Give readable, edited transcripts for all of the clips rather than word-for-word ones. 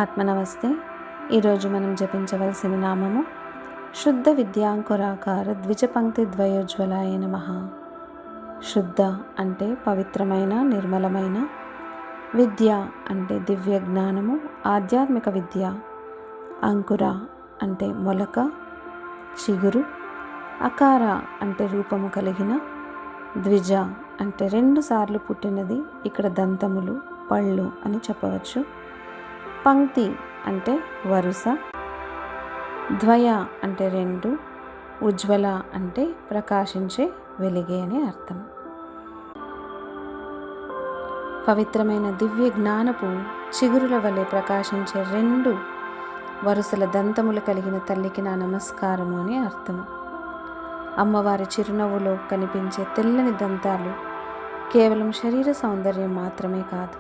ఆత్మనమస్తే. ఈరోజు మనం జపించవలసిన నామము శుద్ధ విద్యాంకురాకార ద్విజపంక్తి ద్వయోజ్వలాయ నమః. శుద్ధ అంటే పవిత్రమైన, నిర్మలమైన. విద్య అంటే దివ్య జ్ఞానము, ఆధ్యాత్మిక విద్య. అంకుర అంటే మొలక, చిగురు. అకార అంటే రూపము కలిగిన. ద్విజ అంటే 2 సార్లు పుట్టినది, ఇక్కడ దంతములు, పళ్ళు అని చెప్పవచ్చు. పంక్తి అంటే వరుస. ద్వయ అంటే 2. ఉజ్వల అంటే ప్రకాశించే, వెలిగే అని అర్థం. పవిత్రమైన దివ్య జ్ఞానపు చిగురుల వలె ప్రకాశించే 2 వరుసల దంతములు కలిగిన తల్లికి నా నమస్కారము అని అర్థము. అమ్మవారి చిరునవ్వులో కనిపించే తెల్లని దంతాలు కేవలం శరీర సౌందర్యం మాత్రమే కాదు,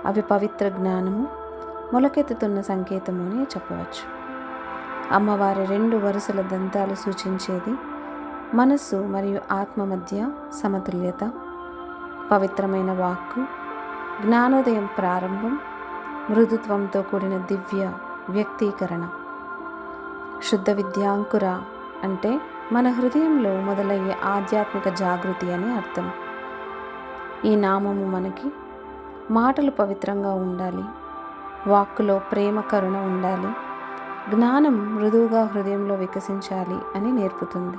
అవి పవిత్ర జ్ఞానము, మొలకెత్తుతున్న సంకేతము అని చెప్పవచ్చు. అమ్మవారి 2 వరుసల దంతాలు సూచించేది మనస్సు మరియు ఆత్మ మధ్య సమతుల్యత, పవిత్రమైన వాక్కు, జ్ఞానోదయం ప్రారంభం, మృదుత్వంతో కూడిన దివ్య వ్యక్తీకరణ. శుద్ధ విద్యాంకుర అంటే మన హృదయంలో మొదలయ్యే ఆధ్యాత్మిక జాగృతి అని అర్థం. ఈ నామము మనకి మాటలు పవిత్రంగా ఉండాలి, వాక్కులో ప్రేమ, కరుణ ఉండాలి, జ్ఞానం మృదువుగా హృదయంలో వికసించాలి అని నేర్పుతుంది.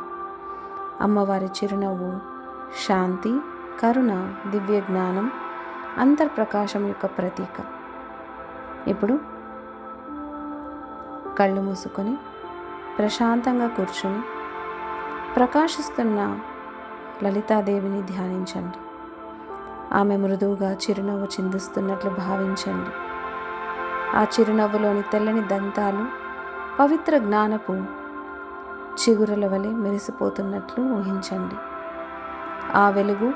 అమ్మవారి చిరునవ్వు శాంతి, కరుణ, దివ్య జ్ఞానం, అంతర్ప్రకాశం యొక్క ప్రతీక. ఇప్పుడు కళ్ళు మూసుకొని ప్రశాంతంగా కూర్చుని ప్రకాశిస్తున్న లలితాదేవిని ధ్యానించండి. ఆమె మృదువుగా చిరునవ్వు చిందిస్తున్నట్లు భావించండి. ఆ చిరునవ్వులోని తెల్లని దంతాలు పవిత్ర జ్ఞానపు చిగురుల వలె మెరిసిపోతున్నట్లు ఊహించండి. ఆ వెలుగు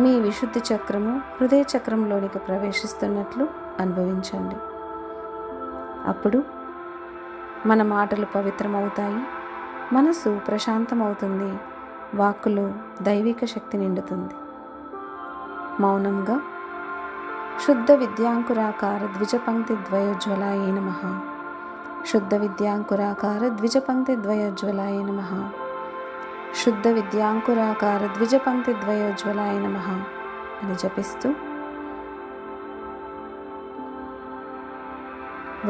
మీ విశుద్ధి చక్రము, హృదయ చక్రంలోనికి ప్రవేశిస్తున్నట్లు అనుభవించండి. అప్పుడు మన మాటలు పవిత్రమవుతాయి, మనసు ప్రశాంతమవుతుంది, వాక్కులో దైవిక శక్తి నిండుతుంది. మౌనంగా శుద్ధ విద్యాంకురాకార ద్విజపంక్తి ద్వయోజ్వలాయ నమః. శుద్ధ విద్యాంకురాకార ద్విజపంక్తి ద్వయోజ్వలాయ నమః. శుద్ధ విద్యాంకురాకార ద్విజపంక్తి ద్వయోజ్వలాయ నమః అని జపిస్తూ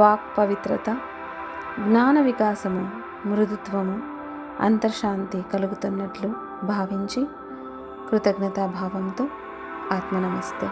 వాక్ పవిత్రత, జ్ఞాన వికాసము, మృదుత్వము, అంతర్శాంతి కలుగుతున్నట్లు భావించి కృతజ్ఞతాభావంతో ఆత్మనమస్తే.